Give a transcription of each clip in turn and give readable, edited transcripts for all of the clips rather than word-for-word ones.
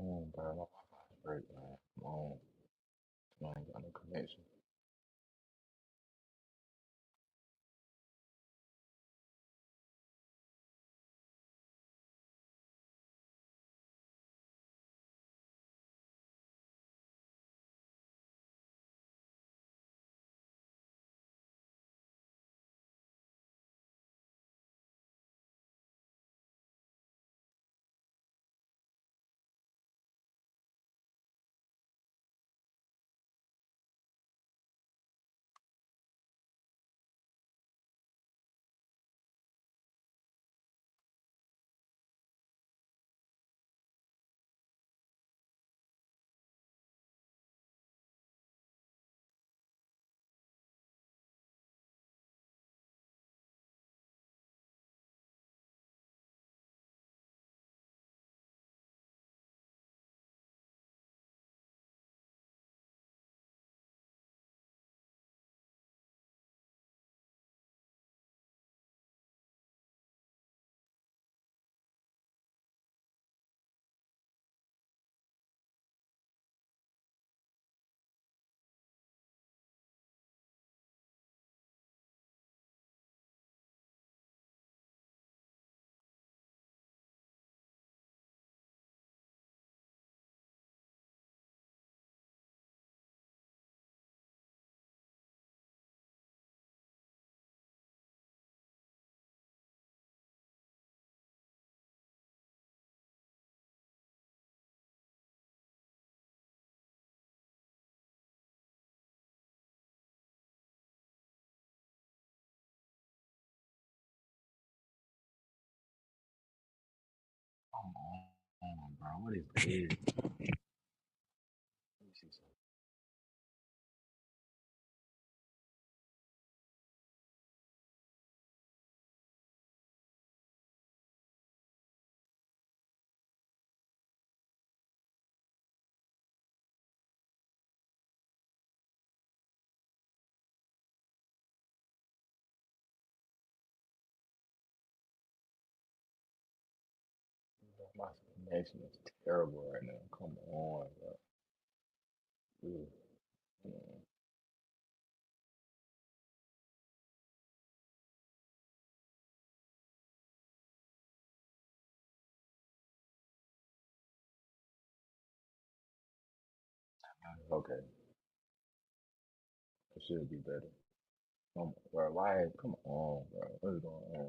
on, bro. My Wi-Fi's break, man. Come on. I ain't got no connection. Come on, bro. What is this? Let me see something. My connection is terrible right now. Come on, bro. Ugh, man. Okay, it should be better. Bro, why? Come on, bro. What is going on?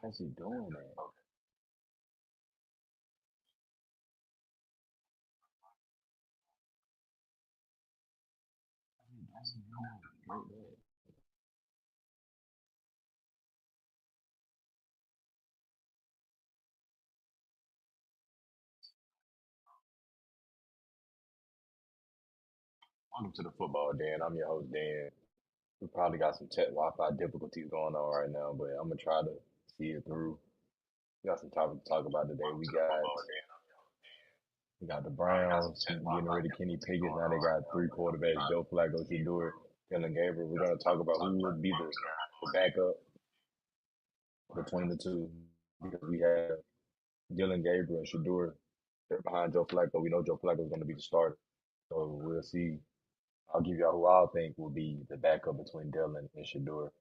Why is he doing that? Why is he doing that? Like that? Welcome to the football, Dan. I'm your host, Dan. We probably got some tech Wi-Fi difficulties going on right now, but I'm gonna try to see it through. We got some topic to talk about today. We got the Browns getting rid of Kenny Pickett. Now they got three quarterbacks: Joe Flacco, Shador, Dylan Gabriel. We're gonna talk about who would be the backup between the two because we have Dylan Gabriel and Shador. They're behind Joe Flacco. We know Joe Flacco is going to be the starter, so we'll see. I'll give y'all who I think will be the backup between Dylan and Shador.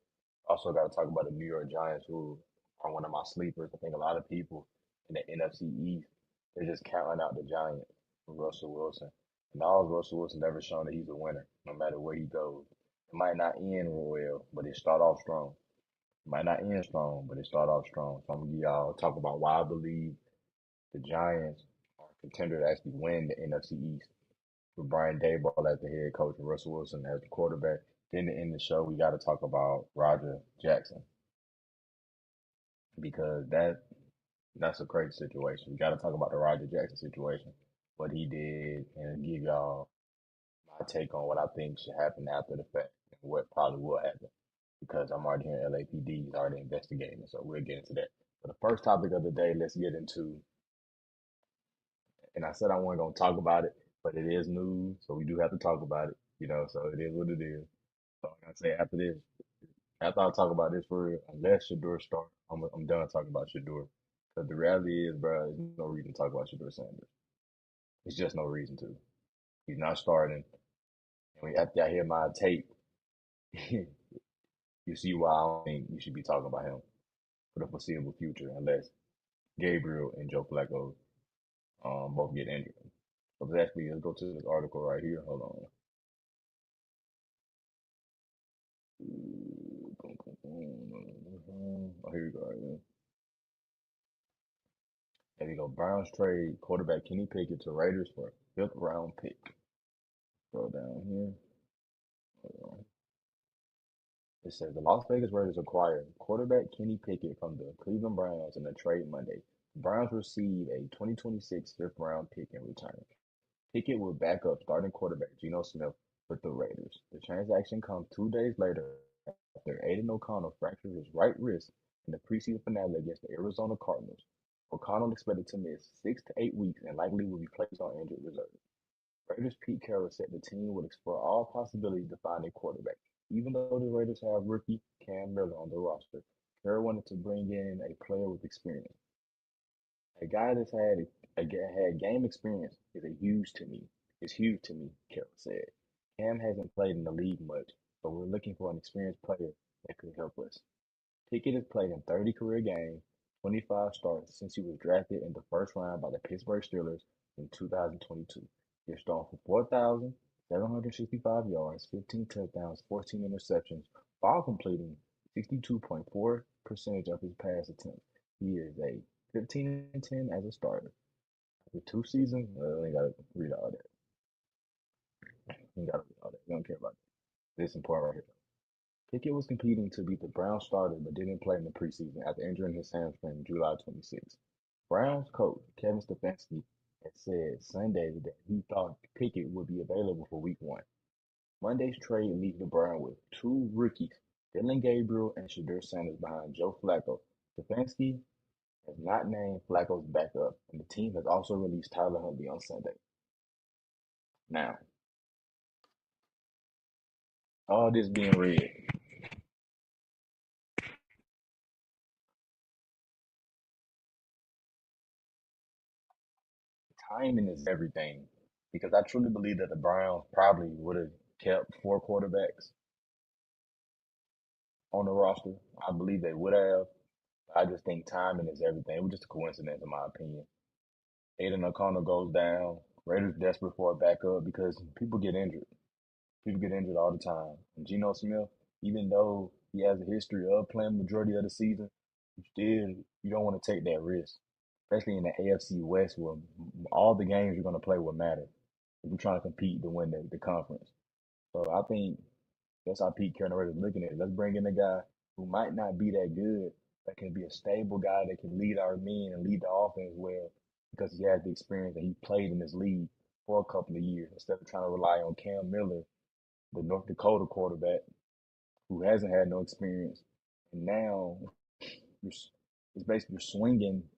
Also, got to talk about the New York Giants, who are one of my sleepers. I think a lot of people in the NFC East, they're just counting out the Giants with Russell Wilson. And all Russell Wilson never shown that he's a winner, no matter where he goes. It might not end well, but it start off strong. It might not end strong, but it start off strong. So I'm gonna give y'all talk about why I believe the Giants are a contender to actually win the NFC East with Brian Daboll as the head coach and Russell Wilson as the quarterback. Then to end the show, we got to talk about Roger Jackson because that's a crazy situation. We got to talk about the Roger Jackson situation, what he did, and give y'all my take on what I think should happen after the fact and what probably will happen because I'm already hearing LAPD is already investigating, so we'll get into that. But the first topic of the day, let's get into, and I said I wasn't going to talk about it, but it is news, so we do have to talk about it, so it is what it is. So like I say, after this, after I talk about this for real, unless Shador start, I'm done talking about Shador. But the reality is, bro, there's no reason to talk about Shedeur Sanders. It's just no reason to. He's not starting. And we after I hear my tape, you see why I don't think you should be talking about him for the foreseeable future unless Gabriel and Joe Flacco both get injured. So let's go to this article right here. Hold on. Oh, here we go. Right here. There we go. Browns trade quarterback Kenny Pickett to Raiders for a fifth round pick. Scroll down here. Hold on. It says the Las Vegas Raiders acquired quarterback Kenny Pickett from the Cleveland Browns in a trade Monday. The Browns receive a 2026 fifth round pick in return. Pickett will back up starting quarterback Geno Smith with the Raiders. The transaction comes 2 days later after Aiden O'Connell fractured his right wrist in the preseason finale against the Arizona Cardinals. O'Connell expected to miss 6 to 8 weeks and likely will be placed on injured reserve. Raiders Pete Carroll said the team would explore all possibilities to find a quarterback. Even though the Raiders have rookie Cam Miller on the roster, Carroll wanted to bring in a player with experience. A guy that's had game experience is a huge to me. It's huge to me, Carroll said. Cam hasn't played in the league much, but we're looking for an experienced player that could help us. Pickett has played in 30 career games, 25 starts since he was drafted in the first round by the Pittsburgh Steelers in 2022. He has thrown for 4,765 yards, 15 touchdowns, 14 interceptions, while completing 62.4% of his pass attempts. He is a 15-10 as a starter. After 2 seasons, I ain't gotta read all that. Ain't gotta read all that. You don't care about that. This important right here. Pickett was competing to be the Browns starter but didn't play in the preseason after injuring his hamstring July 26. Browns coach Kevin Stefanski had said Sunday that he thought Pickett would be available for week 1. Monday's trade leaves the Browns with two rookies, Dillon Gabriel and Shedeur Sanders, behind Joe Flacco. Stefanski has not named Flacco's backup, and the team has also released Tyler Huntley on Sunday. Now, all this being read, timing is everything because I truly believe that the Browns probably would have kept 4 quarterbacks on the roster. I believe they would have. I just think timing is everything. It was just a coincidence, in my opinion. Aiden O'Connell goes down. Raiders desperate for a backup because people get injured. People get injured all the time. And Geno Smith, even though he has a history of playing majority of the season, you don't want to take that risk, especially in the AFC West where all the games you're going to play will matter if you're trying to compete to win the conference. So I think that's how Pete Carroll is looking at it. Let's bring in a guy who might not be that good, that can be a stable guy that can lead our men and lead the offense well because he has the experience and he played in this league for a couple of years instead of trying to rely on Cam Miller, the North Dakota quarterback who hasn't had no experience. And now you're, it's basically you're swinging.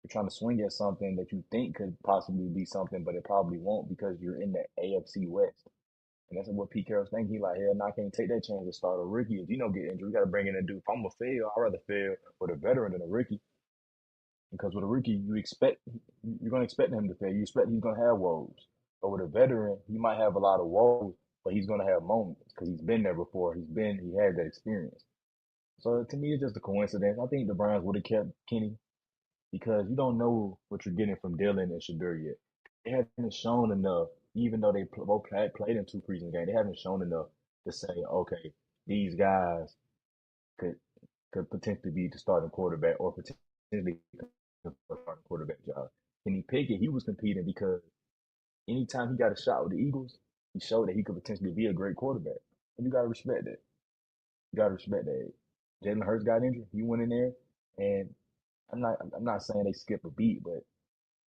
You're trying to swing at something that you think could possibly be something, but it probably won't because you're in the AFC West. And that's what Pete Carroll's thinking. He like, hell, no, I can't take that chance to start a rookie. If you don't get injured, we got to bring in a dude. If I'm going to fail, I'd rather fail with a veteran than a rookie. Because with a rookie, you're going to expect him to fail. You expect he's going to have woes. But with a veteran, he might have a lot of woes, but he's going to have moments because he's been there before. He has that experience. So to me, it's just a coincidence. I think the Browns would have kept Kenny because you don't know what you're getting from Dillon and Shedeur yet. They haven't shown enough, even though they both played in 2 preseason games. They haven't shown enough to say, okay, these guys could could potentially be the starting quarterback or potentially the starting quarterback job. Kenny Pickett, he was competing because anytime he got a shot with the Eagles, he showed that he could potentially be a great quarterback. And you gotta respect that. You gotta respect that. Jalen Hurts got injured. He went in there, and I'm not saying they skipped a beat, but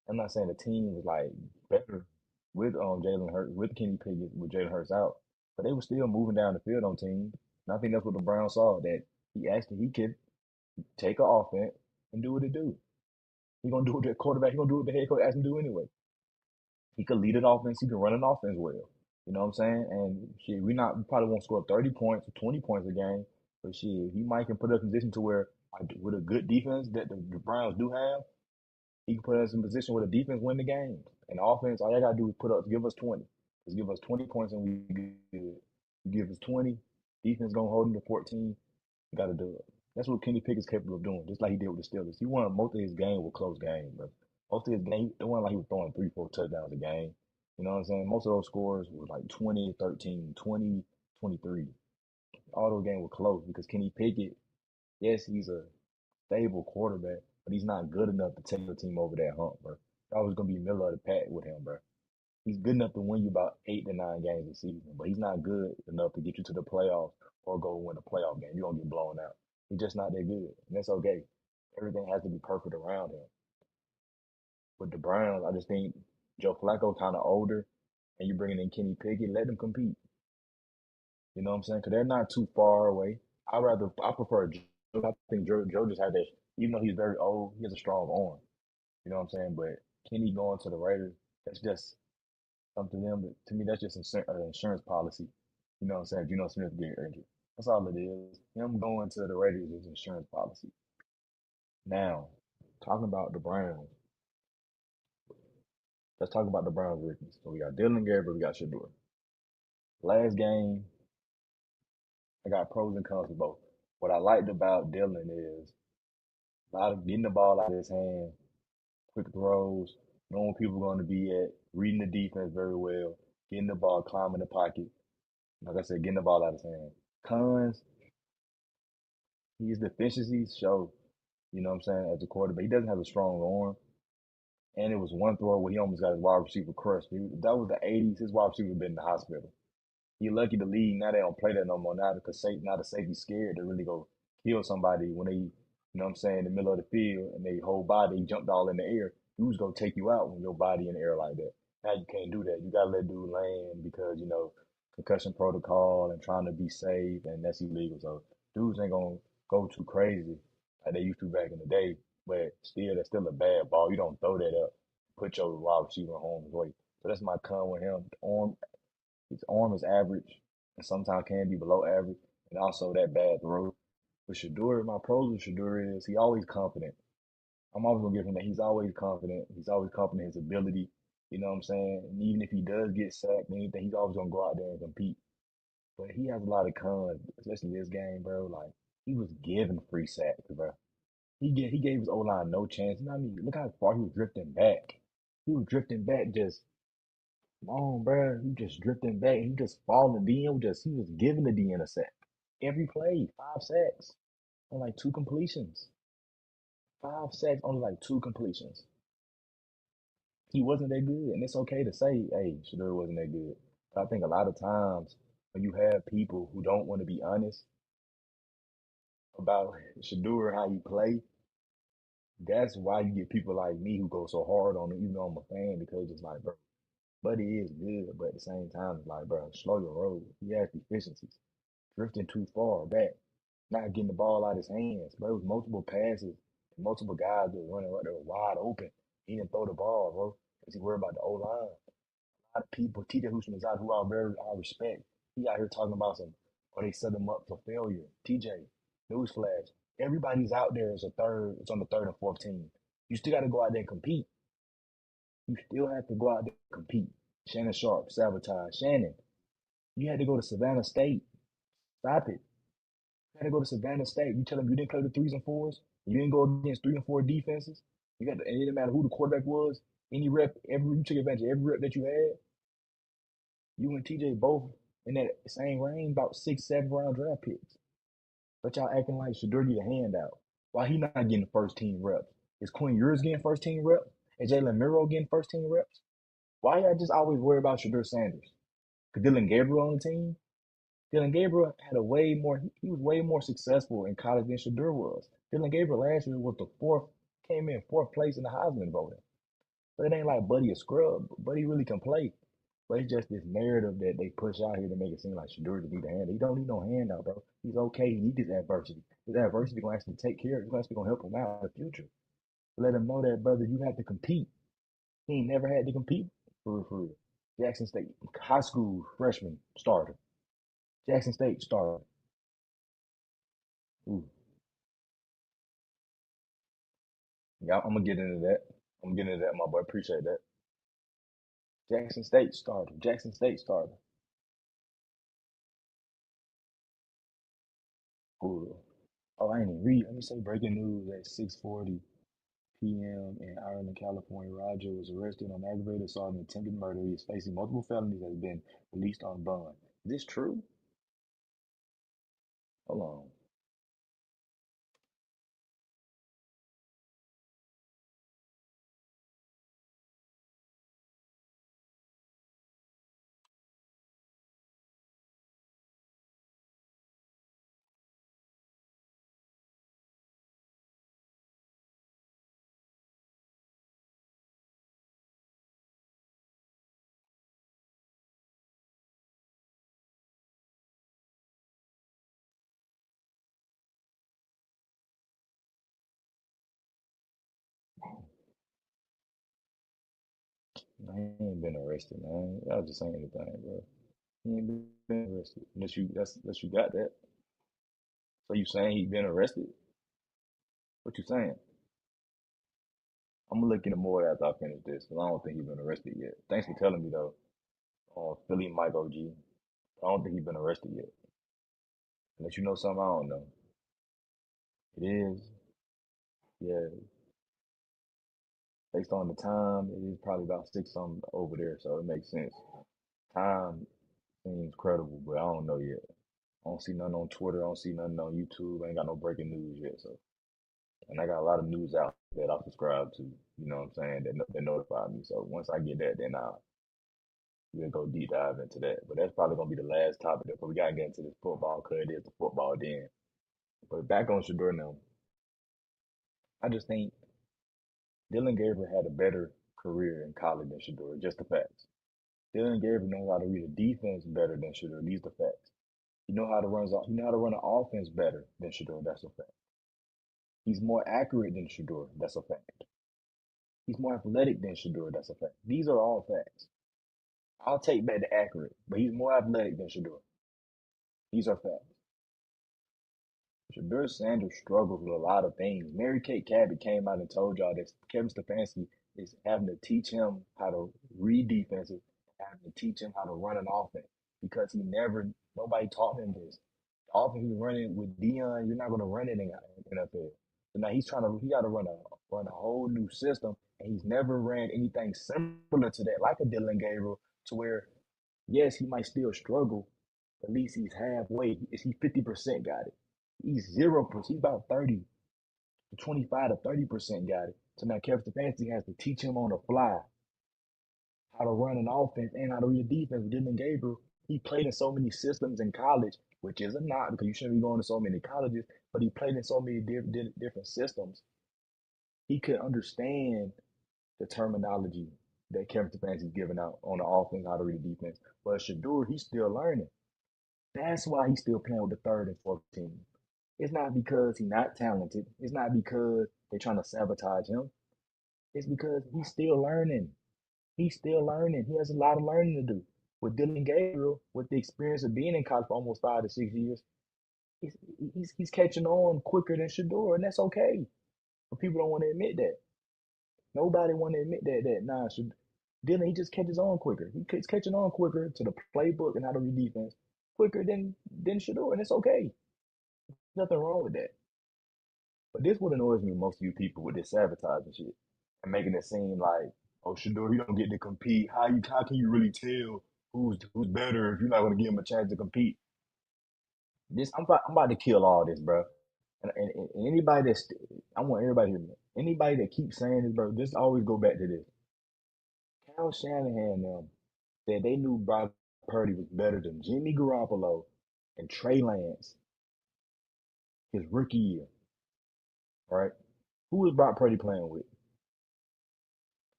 I'm not saying the team was like better with Jalen Hurts, with Kenny Pickett, with Jalen Hurts out, but they were still moving down the field on teams. And I think that's what the Browns saw that he could take an offense and do what it do. He gonna do what the quarterback. He gonna do what the head coach asked him to do anyway. He could lead an offense. He can run an offense well. You know what I'm saying? And shit, we probably won't score 30 points or 20 points a game, But shit, he might can put us in a position to where like, with a good defense that the Browns do have, he can put us in a position where the defense win the game. And the offense, all you gotta do is give us 20. Just give us 20 points and we good. You give us 20, defense gonna hold him to 14. You gotta do it. That's what Kenny Pickett's capable of doing, just like he did with the Steelers. He won most of his game with close games, bro. Most of his game, it wasn't like he was throwing 3, 4 touchdowns a game. You know what I'm saying? Most of those scores were like 20, 13, 20, 23. All those games were close because Kenny Pickett, yes, he's a stable quarterback, but he's not good enough to take the team over that hump, bro. I was gonna be middle of the pack with him, bro. He's good enough to win you about 8 to 9 games a season, but he's not good enough to get you to the playoffs or go win a playoff game. You're gonna get blown out. He's just not that good, and that's okay. Everything has to be perfect around him. With the Browns, I just think Joe Flacco kind of older, and you bringing in Kenny Pickett, let them compete. You know what I'm saying? Because they're not too far away. I prefer Joe. I think Joe just had that. Even though he's very old, he has a strong arm. You know what I'm saying? But Kenny going to the Raiders, that's just something to them. But to me, that's just an insurance policy. You know what I'm saying? If you know Smith getting injured, that's all it is. Him going to the Raiders is insurance policy. Now, talking about the Browns, let's talk about the Browns rookies. So we got Dylan Gabriel, we got Shador. Last game, I got pros and cons for both. What I liked about Dylan is a lot of getting the ball out of his hand, quick throws, knowing people are going to be at, reading the defense very well, getting the ball, climbing the pocket. Like I said, getting the ball out of his hand. Cons, his deficiencies show, you know what I'm saying, as a quarterback. He doesn't have a strong arm. And it was one throw where he almost got his wide receiver crushed. That was the 80s. His wide receiver been in the hospital. He lucky the league now they don't play that no more now because now the safety's scared to really go kill somebody when they, you know what I'm saying, in the middle of the field and they whole body jumped all in the air. Who's gonna take you out when your body in the air like that? Now you can't do that. You gotta let dude land because concussion protocol and trying to be safe and that's illegal. So dudes ain't gonna go too crazy like they used to back in the day. But still, that's still a bad ball. You don't throw that up. Put your wide receiver in harm's way. So that's my con with him. His arm is average and sometimes can be below average, and also that bad throw. With Shador, my pros with Shador is he always confident. I'm always gonna give him that. He's always confident. He's always confident in his ability. You know what I'm saying? And even if he does get sacked and anything, he's always gonna go out there and compete. But he has a lot of cons, especially this game, bro. Like he was giving free sacks, bro. He gave his O line no chance. You know what I mean? Look how far he was drifting back. He was drifting back just come on, bro. He just drifting back. He just falling. He was giving the DN a sack. Every play, 5 sacks on like 2 completions. 5 sacks on like 2 completions. He wasn't that good. And it's okay to say, hey, Shador wasn't that good. But I think a lot of times when you have people who don't want to be honest about Shador and how he play, that's why you get people like me who go so hard on him, even though I'm a fan, because it's like, bro, Buddy is good, but at the same time, it's like, bro, slow your roll. He has deficiencies. Drifting too far back, not getting the ball out of his hands. Bro, it was multiple passes, multiple guys that were running right there wide open. He didn't throw the ball, bro, because he worried about the O line. A lot of people, TJ Houshmandzadeh, who I respect, he out here talking about some, or they set him up for failure. TJ, newsflash, everybody's out there as a third. It's on the third and fourth team. You still got to go out there and compete. You still have to go out there and compete. Shannon Sharp, sabotage. Shannon, you had to go to Savannah State. Stop it. You had to go to Savannah State. You tell them you didn't play the threes and fours. You didn't go against 3 and 4 defenses. And it didn't matter who the quarterback was. Any rep, you took advantage of every rep that you had. You and TJ both in that same range, about 6, 7 round draft picks. But y'all acting like Shador need a handout. Why he not getting first team reps? Is Quinn Ewers getting first team reps? Is Jalen Miro getting first team reps? Why y'all just always worry about Shador Sanders? Because Dylan Gabriel on the team? Dylan Gabriel had a way more, he was way more successful in college than Shador was. Dylan Gabriel last year was came in fourth place in the Heisman voting. But it ain't like Buddy a scrub. Buddy really can play. But it's just this narrative that they push out here to make it seem like Shador to need a hand. He don't need no handout, bro. He's okay. He needs his adversity. His adversity gonna actually take care of. It's actually gonna help him out in the future. Let him know that, brother, you have to compete. He ain't never had to compete for real, for real. Jackson State, high school freshman starter. Jackson State starter. Ooh, yeah, I'm gonna get into that. I'm gonna get into that, my boy. Appreciate that. Jackson State starter. Jackson State starter. Ooh. Oh, I ain't even read. Let me say breaking news at 6:40 p.m. in Ireland, California. Roger was arrested on aggravated assault and attempted murder. He is facing multiple felonies and has been released on bond. Is this true? Hold on. I ain't been arrested, man. Y'all just saying anything, bro. He ain't been arrested. Unless you got that. So you saying he been arrested? What you saying? I'm gonna look into more after I finish this, because I don't think he's been arrested yet. Thanks for telling me though. Philly Mike OG. I don't think he's been arrested yet. Unless you know something I don't know. It is, yeah. Based on the time, it is probably about six something over there, so it makes sense. Time seems credible, but I don't know yet. I don't see nothing on Twitter. I don't see nothing on YouTube. I ain't got no breaking news yet. So, and I got a lot of news out that I subscribe to. You know what I'm saying? That notify me. So once I get that, then we'll go deep dive into that. But that's probably gonna be the last topic. But we gotta get into this football because it is the football den. But back on Shador now, I just think Dylan Gabriel had a better career in college than Shador. Just the facts. Dylan Gabriel knows how to read a defense better than Shador. These the facts. He know how to run an offense better than Shador. That's a fact. He's more accurate than Shador. That's a fact. He's more athletic than Shador. That's a fact. These are all facts. I'll take back the accurate, but he's more athletic than Shador. These are facts. Shador Sanders struggles with a lot of things. Mary Kate Cabot came out and told y'all that Kevin Stefanski is having to teach him how to read defenses, having to teach him how to run an offense because nobody taught him this. The offense he's running with Dion, you're not going to run it in the NFL. So now he got to run a whole new system, and he's never ran anything similar to that, like a Dylan Gabriel, to where yes, he might still struggle. At least he's halfway. Is he 50% got it? He's 0%. He's about 30 to 25 to 30% got it. So now Kevin Stefanski has to teach him on the fly how to run an offense and how to read a defense. With Dylan Gabriel, he played in so many systems in college, which is a knock because you shouldn't be going to so many colleges, but he played in so many different systems. He could understand the terminology that Kevin Stefanski's giving out on the offense, how to read a defense. But Shador, he's still learning. That's why he's still playing with the third and fourth team. It's not because he's not talented. It's not because they're trying to sabotage him. It's because he's still learning. He's still learning. He has a lot of learning to do. With Dylan Gabriel, with the experience of being in college for almost 5 to 6 years, he's, he's catching on quicker than Shador, and that's okay. But people don't want to admit that. Nobody want to admit that nah, Dylan he just catches on quicker. He's catching on quicker to the playbook and how to read defense quicker than Shador, and it's okay. Nothing wrong with that. But this what annoys me most of you people with this sabotage shit and making it seem like, oh Shador, you don't get to compete. How can you really tell who's better if you're not gonna give him a chance to compete? I'm about to kill all this, bro. And anybody I want everybody to hear me. Anybody that keeps saying this, bro, just always go back to this. Kyle Shanahan them said they knew Brock Purdy was better than Jimmy Garoppolo and Trey Lance his rookie year, right? Who was Brock Purdy playing with?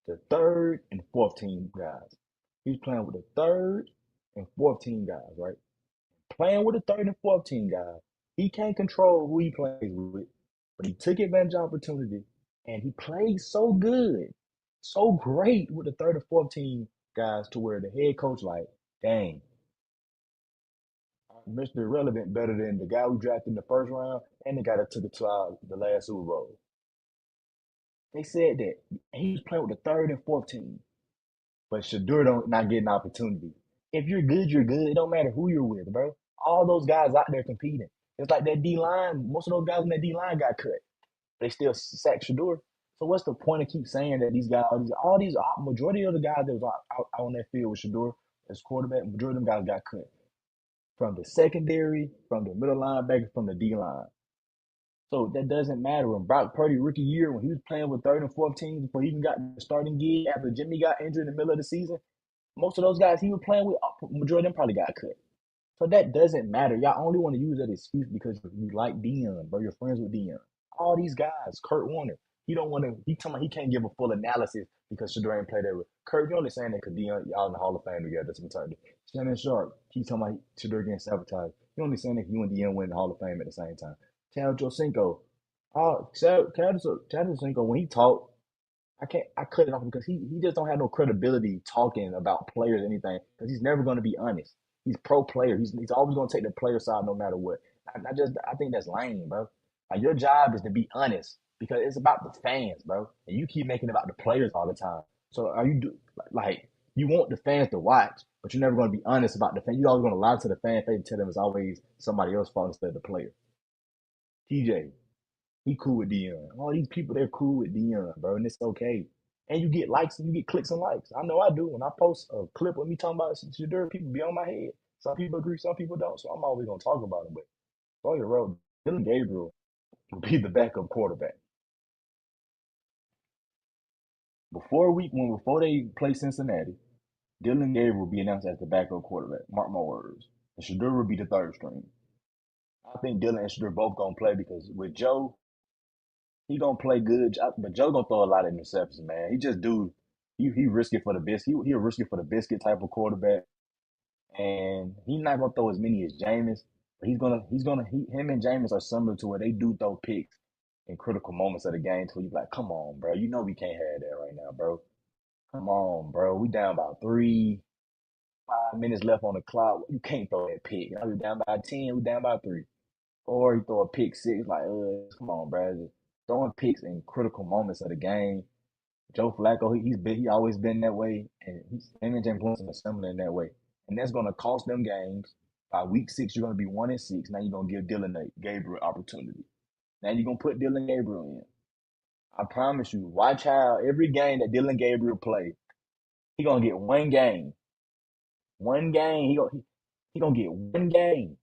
The third and fourth team guys. He's playing with the third and fourth team guys, right? Playing with the third and fourth team guys. He can't control who he plays with, but he took advantage of opportunity and he played so good, so great with the third and fourth team guys to where the head coach like, dang, Mr. Irrelevant better than the guy who drafted in the first round and the guy that took it to the last Super Bowl. They said that he was playing with the third and fourth team, but Shador don't not getting an opportunity. If you're good, you're good. It don't matter who you're with, bro. All those guys out there competing. It's like that D line. Most of those guys in that D line got cut. They still sack Shador. So what's the point of keep saying that these guys, all these majority of the guys that was out on that field with Shador as quarterback, majority of them guys got cut from the secondary, from the middle linebacker, from the D line. So that doesn't matter. When Brock Purdy rookie year, when he was playing with third and fourth teams before he even got the starting gig after Jimmy got injured in the middle of the season, most of those guys he was playing with, majority of them probably got cut. So that doesn't matter. Y'all only want to use that excuse because you like Dion, bro. You're friends with Dion. All these guys, Kurt Warner, he don't want to. He talking about he can't give a full analysis because Shador ain't played there. Kurt, you only saying that because Dion, y'all in the Hall of Fame together. That's eternity. Shannon Sharp, he talking about Shador getting sabotaged. You only saying that you and Dion win the Hall of Fame at the same time. Chad Jocinco, Chad Jocinco, when he talked, I cut it off because he just don't have no credibility talking about players or anything because he's never going to be honest. He's pro player. He's always going to take the player side no matter what. I think that's lame, bro. Like your job is to be honest because it's about the fans, bro. And you keep making it about the players all the time. So are you like you want the fans to watch, but you're never going to be honest about the fans. You're always going to lie to the fan face and tell them it's always somebody else's fault instead of the player. TJ, he cool with Dion. All these people, they're cool with Dion, bro, and it's okay. And you get likes and you get clicks and likes. I know I do. When I post a clip of me talking about Shadur, people be on my head. Some people agree, some people don't. So I'm always gonna talk about it. But on your road, Dylan Gabriel will be the backup quarterback. Before they play Cincinnati, Dylan Gabriel will be announced as the backup quarterback. Mark my words. And Shadur will be the third string. I think Dylan and Shadur both gonna play because with Joe, he gonna play good, but Joe gonna throw a lot of interceptions, man. He just do he risk it for the biscuit. He a risk it for the biscuit type of quarterback, and he's not gonna throw as many as Jameis. But him and Jameis are similar to where they do throw picks in critical moments of the game. So you like, come on, bro. You know we can't have that right now, bro. Come on, bro. We down by 5 minutes left on the clock. You can't throw that pick. You know, we down by 10. We down by 3. Or he throw a pick six, like, come on, bro. Just throwing picks in critical moments of the game. Joe Flacco, he always been that way, and him and James Winston are similar in that way, and that's gonna cost them games. By week 6, you're gonna be 1-6. Now you're gonna give Dylan Gabriel opportunity. Now you're gonna put Dylan Gabriel in. I promise you, watch how every game that Dylan Gabriel play, he gonna get one game. One game. He gonna get one game.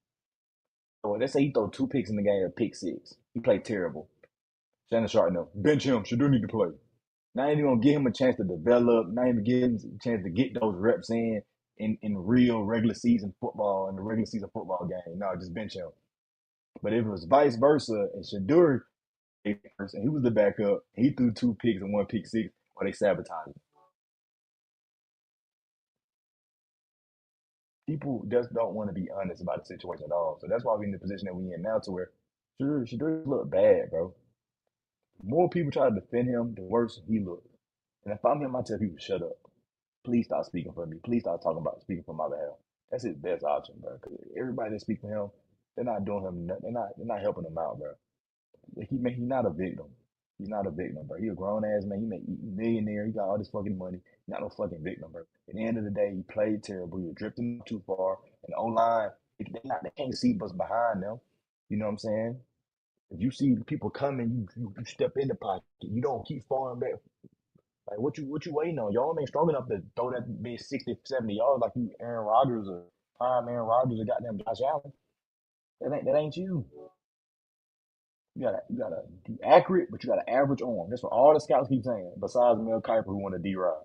So let's say he throw 2 picks in the game, a pick six. He played terrible. Shannon Sharp, no. Bench him. Should do need to play. Not even gonna give him a chance to develop, not even give him a chance to get those reps in real regular season football in the regular season football game. No, just bench him. But if it was vice versa and Shadur first and he was the backup, he threw 2 picks and 1 pick six, or they sabotaged him. People just don't want to be honest about the situation at all. So that's why we're in the position that we're in now to where Shadur look bad, bro. The more people try to defend him, the worse he looks. And if I'm him, I tell people shut up. Please stop speaking for me. Please stop talking about speaking for my behalf. That's his best option, bro. Because everybody that speaks for him, they're not doing him. They're not helping him out, bro. He's not a victim. He's not a victim, bro. He a grown ass man. He millionaire. He got all this fucking money. He's not no fucking victim, bro. At the end of the day, he played terrible. He was drifting too far. And the O line, they can't see what's behind them. You know what I'm saying? If you see people coming, you step in the pocket. You don't keep falling back. Like what you waiting on? Y'all ain't strong enough to throw that big 60, 70 yards like you Aaron Rodgers or prime Aaron Rodgers or goddamn Josh Allen. That ain't you. You gotta be accurate, but you got to average arm. That's what all the scouts keep saying. Besides Mel Kiper who won a D Rod.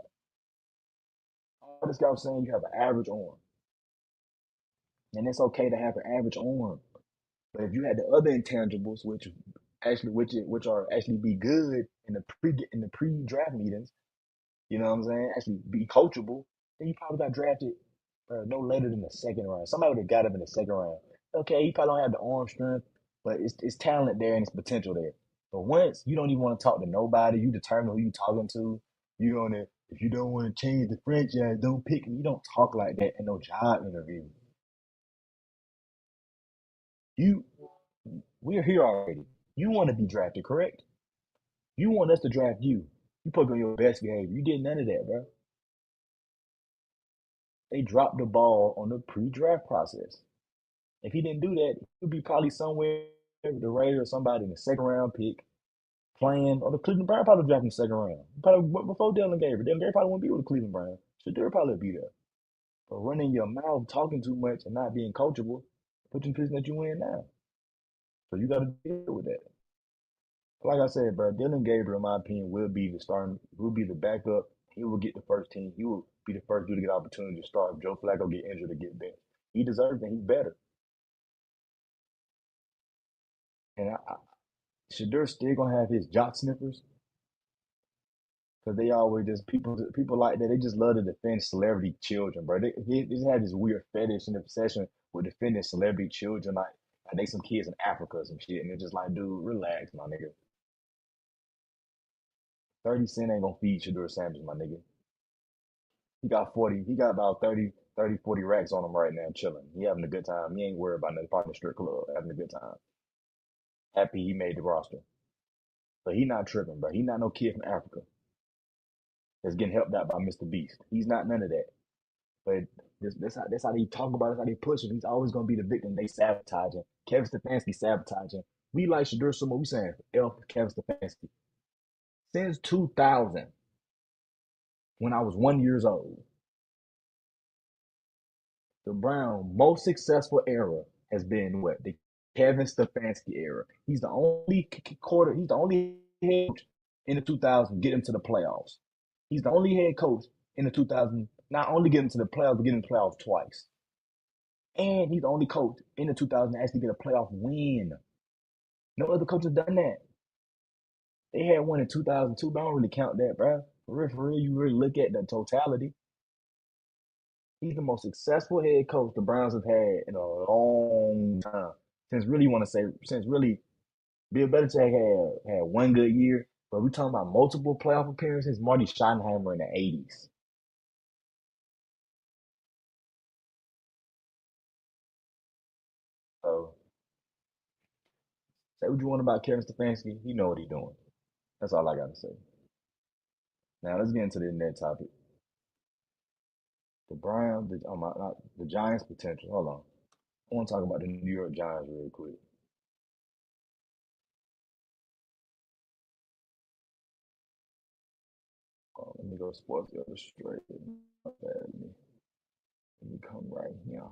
All the scouts saying you have an average arm. And it's okay to have an average arm. But if you had the other intangibles, which are actually be good in the pre draft meetings, you know what I'm saying? Actually be coachable, then you probably got drafted no later than the second round. Somebody would have got him in the second round. Okay, he probably don't have the arm strength, but it's talent there and it's potential there. But once you don't even want to talk to nobody, you determine who you talking to. You gonna if you don't want to change the franchise, don't pick me. You don't talk like that in no job interview. You We're here already. You want to be drafted, correct? You want us to draft you. You put on your best behavior. You did none of that, bro. They dropped the ball on the pre-draft process. If he didn't do that, he'd be probably somewhere with the Raiders or somebody in the second round pick playing, or the Cleveland Browns probably drafting the second round. Probably before Dylan Gabriel. Dylan Gabriel probably won't be with the Cleveland Browns. Shadur probably be there. But running your mouth, talking too much, and not being coachable, put you in the position that you in now. So you got to deal with that. Like I said, bro, Dylan Gabriel, in my opinion, will be the starting, will be the backup. He will get the first team. He will be the first dude to get opportunity to start. If Joe Flacco get injured or get benched, he deserves it. He's better. And Shadur's still gonna have his jock sniffers because they always just people like that. They just love to defend celebrity children, bro. They just have this weird fetish and obsession with defending celebrity children, like they some kids in Africa or some shit, and it's just like, dude, relax, my nigga. 30 Cent ain't gonna feed Shador Sanders, my nigga. He got 40, he got about 40 racks on him right now, chilling. He having a good time. He ain't worried about nothing. Probably in the strip club, having a good time. Happy he made the roster. But he not tripping, bro. He not no kid from Africa that's getting helped out by Mr. Beast. He's not none of that. But that's how they talk about it, that's how they push him. He's always gonna be the victim. They sabotaging. Kevin Stefanski sabotaging. We like Shadur Sumo. We saying L for Kevin Stefanski. Since 2000, when I was 1 years old, the Brown most successful era has been what? The Kevin Stefanski era. He's the only quarter. He's the only head coach in the 2000s get him to the playoffs. He's the only head coach in the 2000s not only get him to the playoffs, but get him to the playoffs twice. And he's the only coach in the 2000s to actually get a playoff win. No other coach has done that. They had one in 2002, but I don't really count that, bro. For real, you really look at the totality. He's the most successful head coach the Browns have had in a long time. Since really Bill Belichick had one good year, but we talking about multiple playoff appearances. Marty Schottenheimer in the '80s. So say what you want about Kevin Stefanski, he know what he's doing. That's all I got to say. Now let's get into the next topic. The Browns, the Giants potential. Hold on, I want to talk about the New York Giants real quick. Let me go Sports Illustrated. Let me come right here.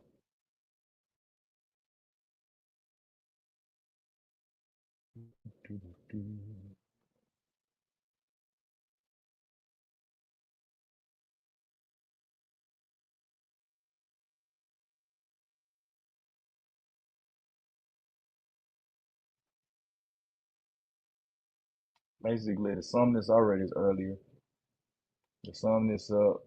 Basically, to sum this already is earlier. To sum this up,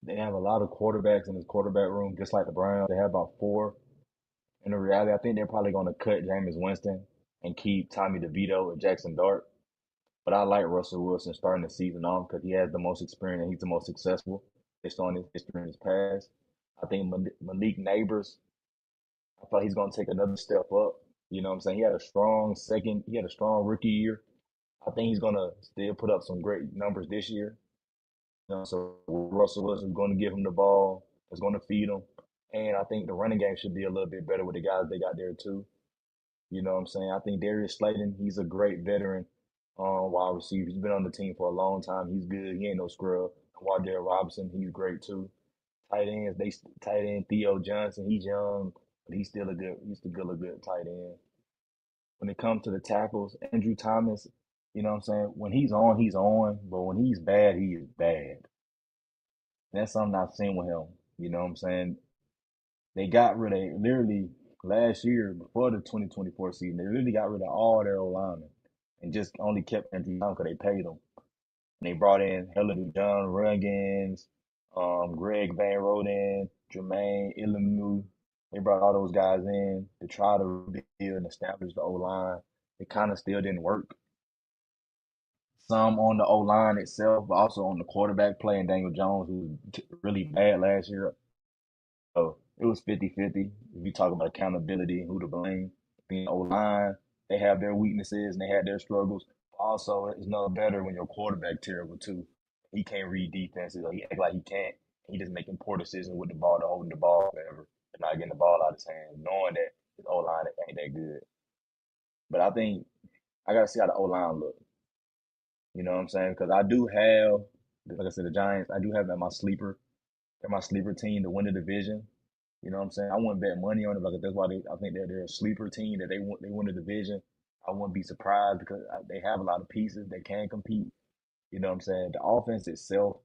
they have a lot of quarterbacks in this quarterback room, just like the Browns. They have about four. In the reality, I think they're probably going to cut Jameis Winston and keep Tommy DeVito and Jackson Dart. But I like Russell Wilson starting the season off because he has the most experience and he's the most successful based on his history in his past. I think Malik Neighbors, I thought he's going to take another step up. You know what I'm saying? He had a strong rookie year. I think he's going to still put up some great numbers this year. You know, so Russell Wilson's going to give him the ball, is going to feed him. And I think the running game should be a little bit better with the guys they got there too. You know what I'm saying? I think Darius Slayton, he's a great veteran wide receiver. He's been on the team for a long time. He's good. He ain't no scrub. Wardell Robinson, he's great too. Tight end Theo Johnson, he's young, but he's still a good tight end. When it comes to the tackles, Andrew Thomas, you know what I'm saying? When he's on, he's on. But when he's bad, he is bad. That's something I've seen with him. You know what I'm saying? They got rid of literally last year before the 2024 season. They really got rid of all their old linemen and just only kept Andrew Thomas because they paid him. And they brought in Helen John Ruggins, Greg Van Roden, Jermaine Illimu. They brought all those guys in to try to rebuild and establish the O line. It kind of still didn't work. Some on the O line itself, but also on the quarterback play and Daniel Jones, who was really bad last year. So it was 50-50. If you talk about accountability and who to blame, being O-line, they have their weaknesses and they had their struggles. Also, it's no better when your quarterback terrible too. He can't read defenses or he act like he can't. He just making poor decisions with the ball, to holding the ball forever, and not getting the ball out of his hands, knowing that his O-line ain't that good. But I think I gotta see how the O-line look. You know what I'm saying? Because I do have, like I said, the Giants. I do have at my sleeper. They're my sleeper team to win the division. You know what I'm saying? I wouldn't bet money on it, but that's why I think that they're a sleeper team that they win the division. I wouldn't be surprised because they have a lot of pieces. They can compete. You know what I'm saying? The offense itself,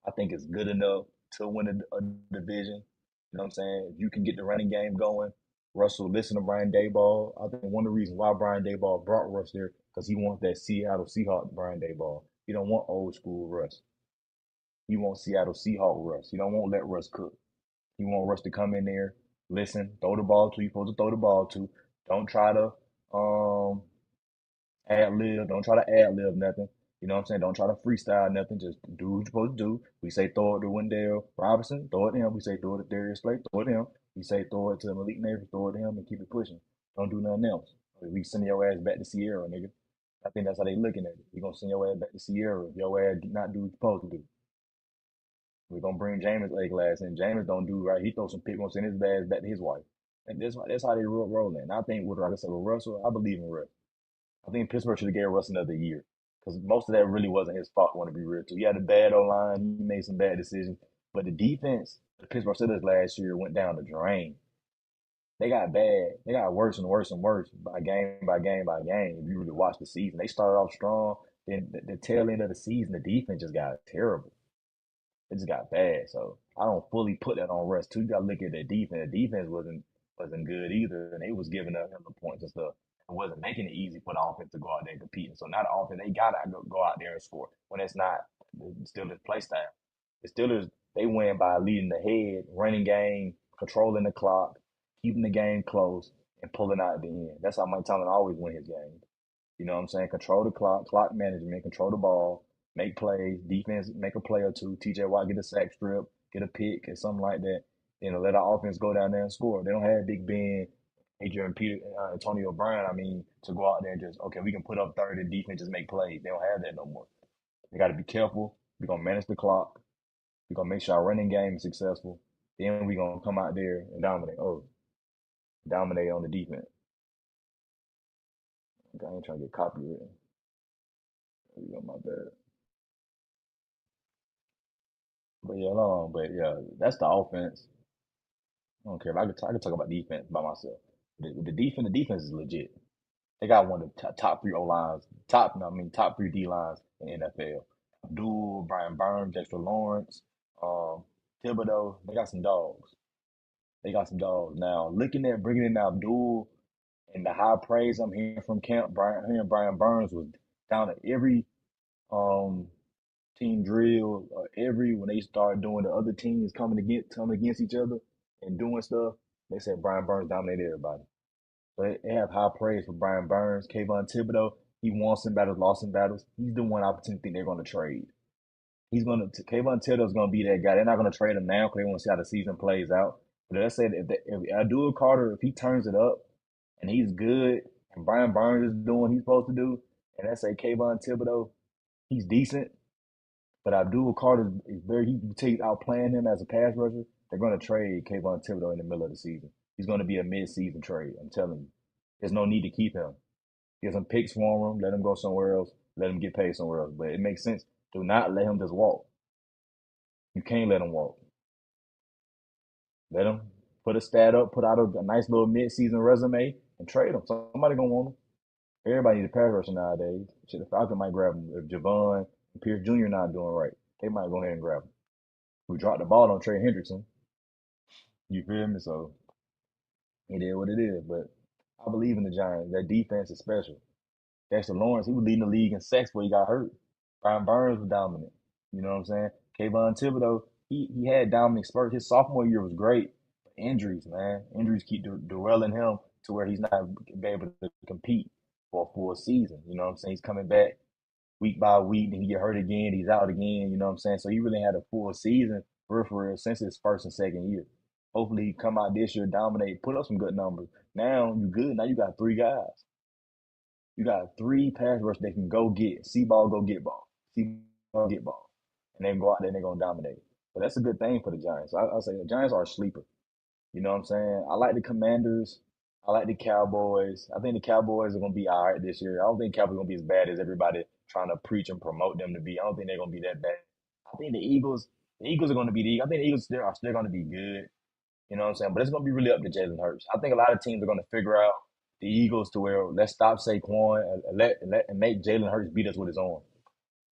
I think, is good enough to win a division. You know what I'm saying? If you can get the running game going, Russell, listen to Brian Daboll. I think one of the reasons why Brian Daboll brought Russ there because he wants that Seattle Seahawks Brian Daboll. He don't want old school Russ. He wants Seattle Seahawk Russ. He don't want let Russ cook. He want Russ to come in there, listen, throw the ball to you supposed to throw the ball to. Don't try to um ad lib. Don't try to ad lib nothing. You know what I'm saying? Don't try to freestyle nothing. Just do what you're supposed to do. We say throw it to Wendell Robinson, throw it to him. We say throw it to Darius Slay, throw it to him. We say throw it to Malik Neighbors, throw it to him and keep it pushing. Don't do nothing else. We send your ass back to Sierra, nigga. I think that's how they looking at it. We gonna send your ass back to Sierra if your ass not do what you're supposed to do. We're gonna bring Jameis A class, and Jameis don't do right. He throws some pick, gonna send his ass back to his wife. And that's how they rolling. And I think with like I said with Russell, I believe in Russ. I think Pittsburgh should have gave Russ another year because most of that really wasn't his fault. Want to be real too. He had a bad O line. He made some bad decisions, but the defense, the Pittsburgh Steelers last year went down the drain. They got bad. They got worse and worse and worse by game by game by game. If you really watch the season, they started off strong. Then the tail end of the season, the defense just got terrible. It just got bad. So I don't fully put that on Russ too. You gotta look at the defense. The defense wasn't good either, and they was giving up hella points and stuff. It wasn't making it easy for the offense to go out there and compete. And so now the offense they gotta go out there and score when it's not the Steelers play style. The Steelers they win by leading the head, running game, controlling the clock, keeping the game close, and pulling out at the end. That's how Mike Tomlin always win his games. You know what I'm saying? Control the clock, clock management, control the ball, make plays, defense make a play or two. TJ Watt get a sack strip, get a pick, or something like that. Let our offense go down there and score. They don't have Big Ben, Adrian Peter, Antonio Brown. I mean, to go out there and just okay, we can put up 30, defense just make plays. They don't have that no more. They got to be careful. We're gonna manage the clock. We're gonna make sure our running game is successful. Then we're gonna come out there and dominate. Oh, dominate on the defense. Okay, I ain't trying to get copyrighted. There you go, my bad. But yeah, that's the offense. I don't care if I could talk about defense by myself. The defense is legit. They got one of the top three O lines, top three D lines in the NFL. Abdul, Brian Burns, Dexter Lawrence, um, Thibodeau. They got some dogs. They got some dogs. Now looking at bringing in Abdul and the high praise I'm hearing from camp, hearing Brian Burns was down at every um team drill, every when they start doing the other teams coming against each other and doing stuff, they said Brian Burns dominated everybody. So they have high praise for Brian Burns. Kayvon Thibodeau, he won some battles, lost some battles. He's the one I think they're going to trade. Kayvon Thibodeau's going to be that guy. They're not going to trade him now because they want to see how the season plays out. But let's say if Abdul Carter, if he turns it up and he's good, and Brian Burns is doing what he's supposed to do, and let's say Kayvon Thibodeau, he's decent, but Abdul Carter is very, he takes outplaying him as a pass rusher. They're going to trade Kayvon Thibodeau in the middle of the season. He's going to be a mid-season trade. I'm telling you. There's no need to keep him. Get some picks for him. Let him go somewhere else. Let him get paid somewhere else. But it makes sense. Do not let him just walk. You can't let him walk. Let him put a stat up, put out a nice little mid-season resume, and trade him. Somebody gonna want him. Everybody needs a pass rusher nowadays. Shit, the Falcons might grab him if Javon and Pierce Jr. not doing right. They might go ahead and grab him. We dropped the ball on Trey Hendrickson. You feel me? So it is what it is. But I believe in the Giants. Their defense is special. Dexter Lawrence, he was leading the league in sacks before he got hurt. Brian Burns was dominant. You know what I'm saying? Kayvon Thibodeau, he had dominant spurts. His sophomore year was great. But injuries, man. Injuries keep derailing him to where he's not be able to compete for a full season. You know what I'm saying? He's coming back week by week, then he get hurt again, he's out again, you know what I'm saying? So he really had a full season for real since his first and second year. Hopefully, he come out this year, dominate, put up some good numbers. Now you good. Now you got three guys. You got three pass rush they can go get. See ball, go get ball. See ball, get ball. And then go out there and they're going to dominate. So that's a good thing for the Giants. I'll say the Giants are a sleeper. You know what I'm saying? I like the Commanders. I like the Cowboys. I think the Cowboys are going to be all right this year. I don't think Cowboys are going to be as bad as everybody trying to preach and promote them to be. I don't think they're going to be that bad. I think the Eagles are going to be I think the Eagles are still going to be good. You know what I'm saying? But it's going to be really up to Jalen Hurts. I think a lot of teams are going to figure out the Eagles to where let's stop Saquon and make Jalen Hurts beat us with his arm.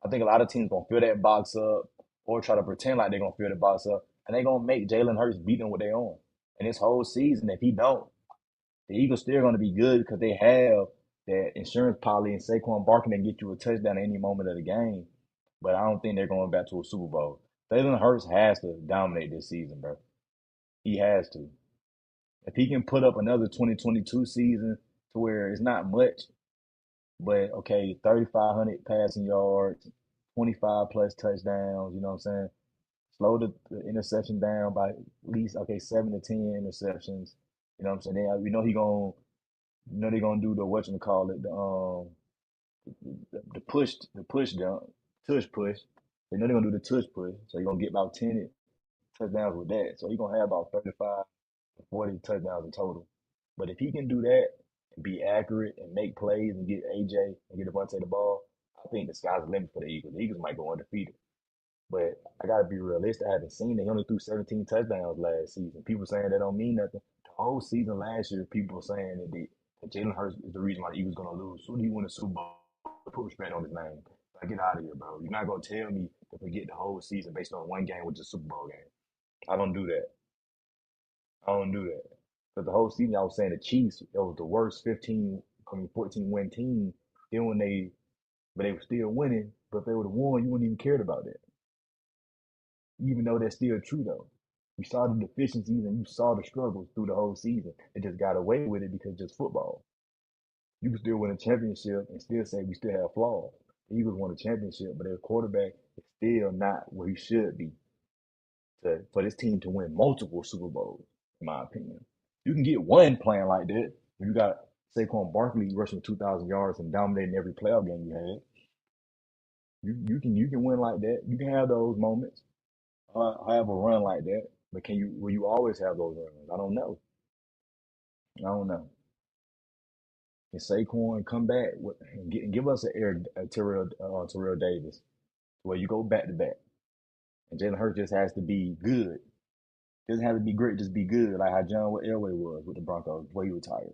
I think a lot of teams going to fill that box up or try to pretend like they're going to fill the box up, and they're going to make Jalen Hurts beat them with their own. And this whole season, if he don't, the Eagles still going to be good because they have that insurance policy and Saquon Barkley can get you a touchdown at any moment of the game. But I don't think they're going back to a Super Bowl. Jalen Hurts has to dominate this season, bro. He has to. If he can put up another 2022 season to where it's not much, but okay, 3,500 passing yards, 25 plus touchdowns, you know what I'm saying? Slow the interception down by at least, okay, 7 to 10 interceptions. You know what I'm saying? We know he going they're gonna do the whatchamacallit, the push down, tush push. They know they're gonna do the tush push. So you're gonna get about 10 touchdowns with that. So you're gonna have about 35 to 40 touchdowns in total. But if he can do that and be accurate and make plays and get AJ and get Devontae the ball, I think the sky's the limit for the Eagles. The Eagles might go undefeated. But I gotta be realistic. I haven't seen it. He only threw 17 touchdowns last season. People saying that don't mean nothing. The whole season last year, people were saying that Jalen Hurts is the reason why the Eagles gonna lose. Soon as he win the Super Bowl, put respect on his name. Like, get out of here, bro. You're not gonna tell me to forget the whole season based on one game, which is a Super Bowl game. I don't do that. I don't do that. Because the whole season, I was saying the Chiefs, it was the worst 14 win team. Then but they were still winning. But if they would have won, you wouldn't even cared about that. Even though that's still true though. You saw the deficiencies and you saw the struggles through the whole season. They just got away with it because it's just football. You can still win a championship and still say we still have flaws. The Eagles won a championship, but their quarterback is still not where he should be for this team to win multiple Super Bowls, in my opinion. You can get one playing like that. You got Saquon Barkley rushing 2,000 yards and dominating every playoff game you had. You can win like that. You can have those moments. Have a run like that. But will you always have those runs? I don't know. I don't know. Can Saquon come back and give us Terrell Davis where you go back to back? And Jalen Hurts just has to be good. Doesn't have to be great, just be good, like how John Elway was with the Broncos before he retired.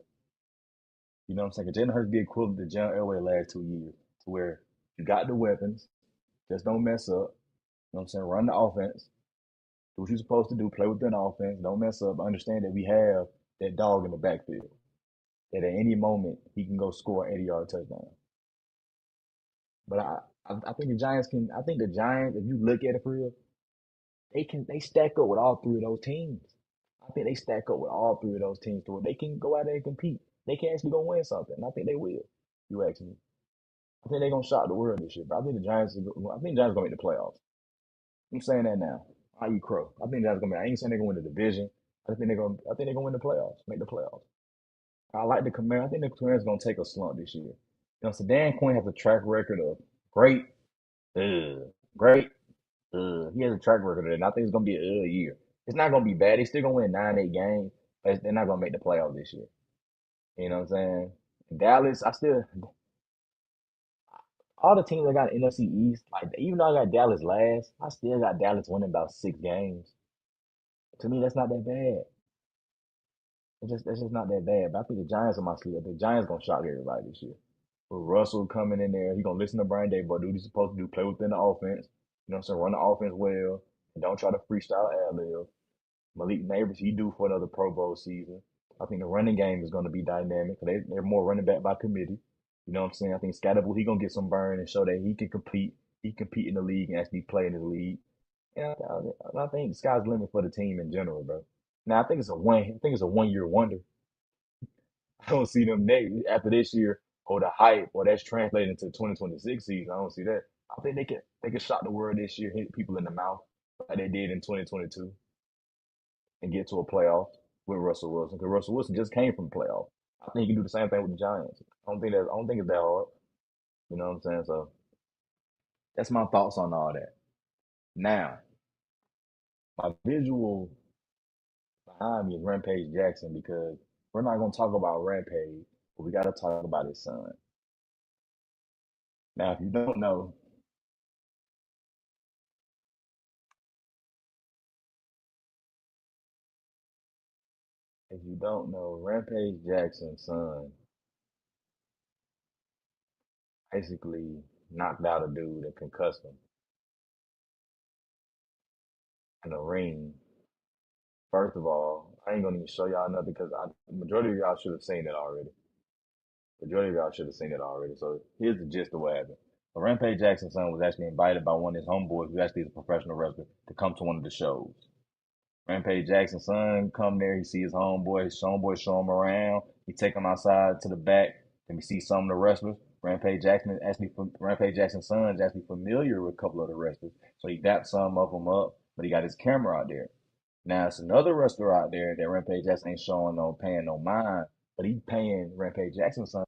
You know what I'm saying? 'Cause Jalen Hurts be equivalent to John Elway last 2 years, to where you got the weapons, just don't mess up. You know what I'm saying? Run the offense, do what you're supposed to do, play within the offense, don't mess up. Understand that we have that dog in the backfield. That at any moment he can go score an 80-yard touchdown. But I think the Giants can. I think the Giants, if you look at it for real, they stack up with all three of those teams. I think they stack up with all three of those teams to where they can go out there and compete. They can actually go win something. And I think they will. You ask me. I think they're gonna shock the world this year. But I think the Giants. I think the Giants gonna make the playoffs. I'm saying that now. I eat crow. I think the Giants gonna. I ain't saying they're gonna win the division. I think they're gonna. I think they're gonna win the playoffs. Make the playoffs. I like the Commanders. I think the Commanders gonna take a slump this year. So Dan Quinn has a track record of great, great. He has a track record of it, and I think it's gonna be a year. It's not gonna be bad. They're still gonna win 9, 8 games, but they're not gonna make the playoffs this year. You know what I'm saying? Dallas, I still all the teams I got in NFC East, like even though I got Dallas last, I still got Dallas winning about 6 games. To me, that's not that bad. That's just not that bad. But I think the Giants are my sleeper. The Giants gonna shock everybody this year. With Russell coming in there, he gonna listen to Brian Daboll, do what he's supposed to do, play within the offense. You know what I'm saying? Run the offense well, and don't try to freestyle ad lib. Malik Neighbors, he due for another Pro Bowl season. I think the running game is going to be dynamic. They're more running back by committee. You know what I'm saying? I think Scatterable, he going to get some burn and show that he can compete. He compete in the league and actually play in the league. And I think the sky's the limit for the team in general, bro. Now I think it's a one. I think it's a 1 year wonder. I don't see them next after this year or the hype or that's translated into 2026 season. I don't see that. I think they can shock the world this year, hit people in the mouth like they did in 2022. and get to a playoff with Russell Wilson because Russell Wilson just came from the playoff. I think he can do the same thing with the Giants. I don't think it's that hard. You know what I'm saying? So that's my thoughts on all that. Now, my visual behind me is Rampage Jackson because we're not gonna talk about Rampage, but we gotta talk about his son. Now, if you don't know, Rampage Jackson's son basically knocked out a dude and concussed him in the ring. First of all, I ain't gonna even show y'all nothing because the majority of y'all should have seen it already. Majority of y'all should have seen it already. So here's the gist of what happened. Rampage Jackson's son was actually invited by one of his homeboys, who actually is a professional wrestler, to come to one of the shows. Rampage Jackson's son come there, he see his homeboy show him around. He take him outside to the back, and we see some of the wrestlers. Rampage Jackson's son is actually familiar with a couple of the wrestlers, so he dapped some of them up, but he got his camera out there. Now it's another wrestler out there that Rampage Jackson ain't showing no paying no mind, but he paying Rampage Jackson's son.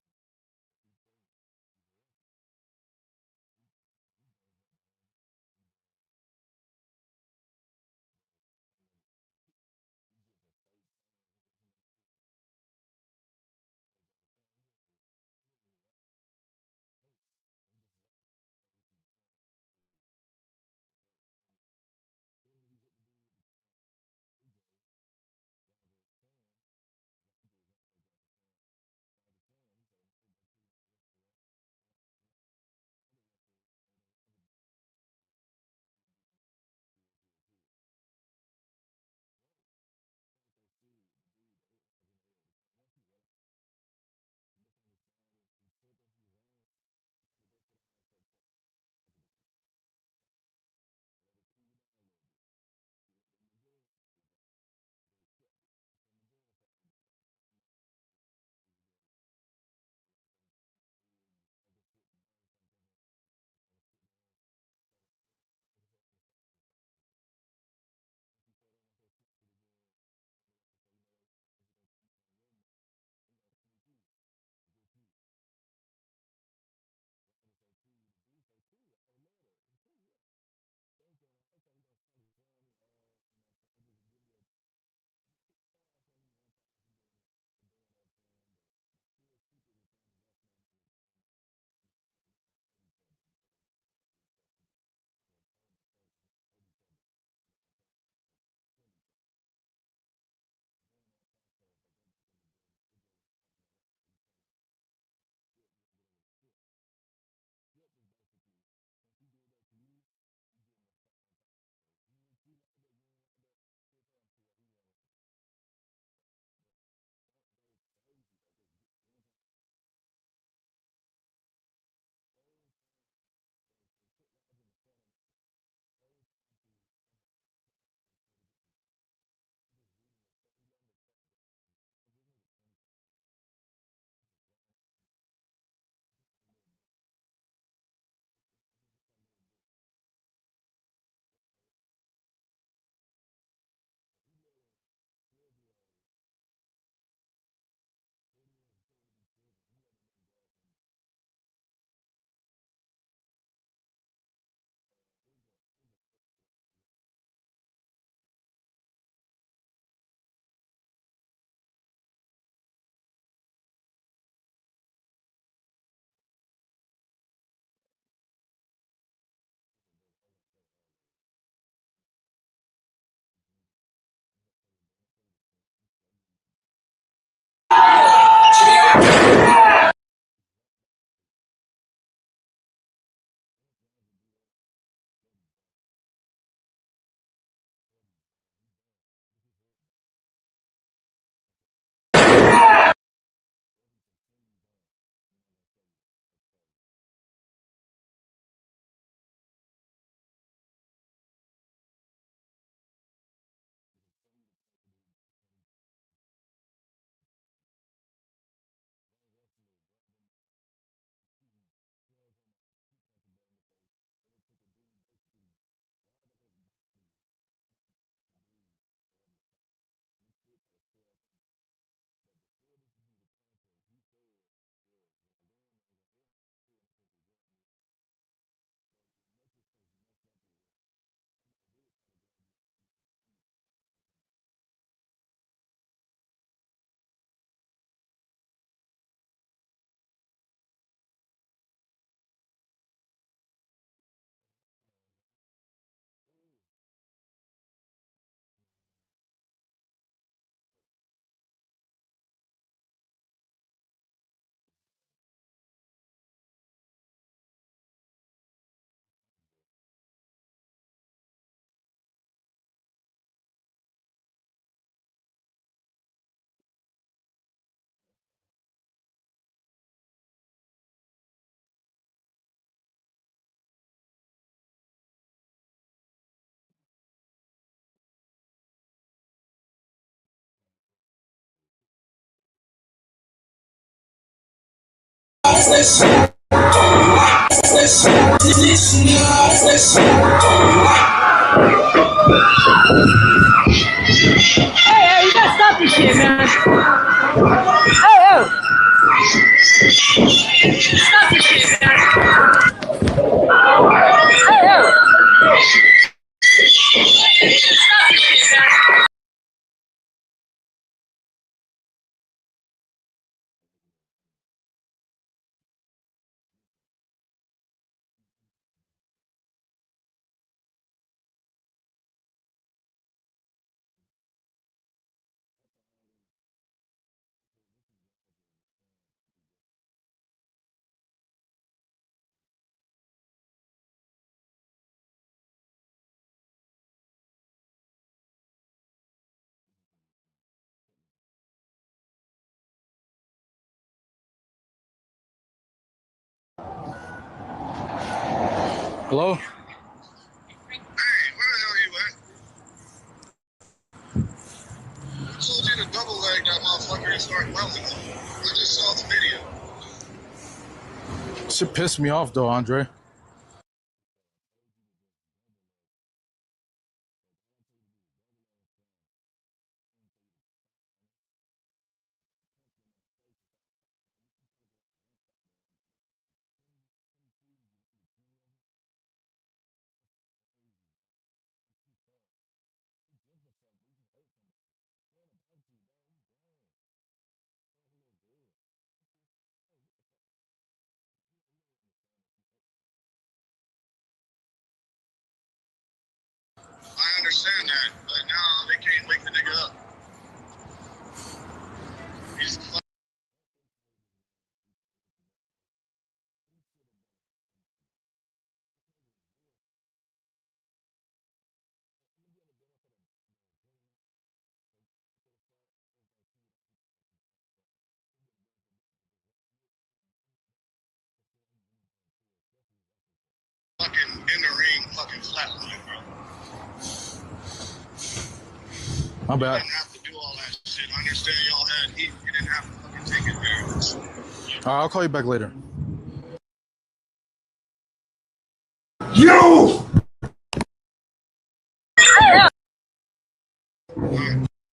Hey, you gotta stop this shit, man. Oh. Stop this shit, man. Stop this shit, man. Hello? Hey, where the hell are you at? I told you to double leg that motherfucker and start welding. I just saw the video. Shit pissed me off though, Andre. I understand that, but now they can't wake the nigga up. He's fucking in the ring, fucking flatline, bro. My You bad. didn't have to do all that shit. I understand y'all had heat. You didn't have to fucking take advantage. I'll call you back later. You!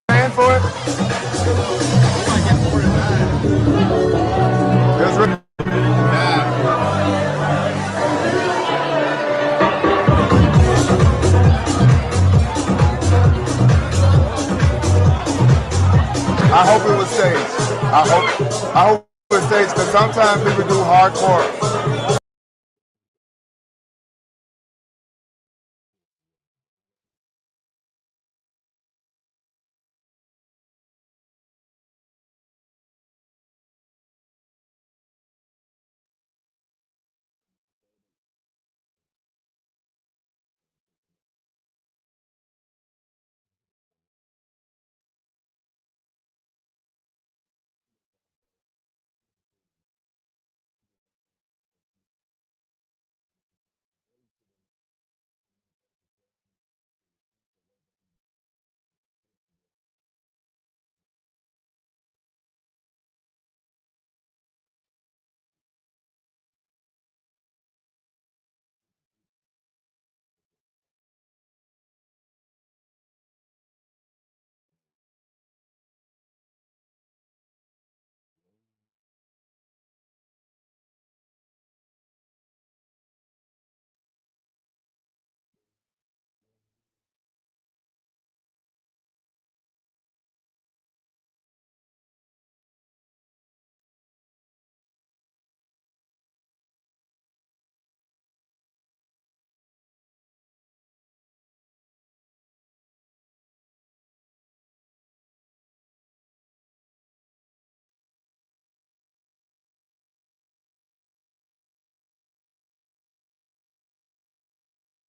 Paying for it? That's right. I hope it was staged. I hope it was staged because sometimes people do hardcore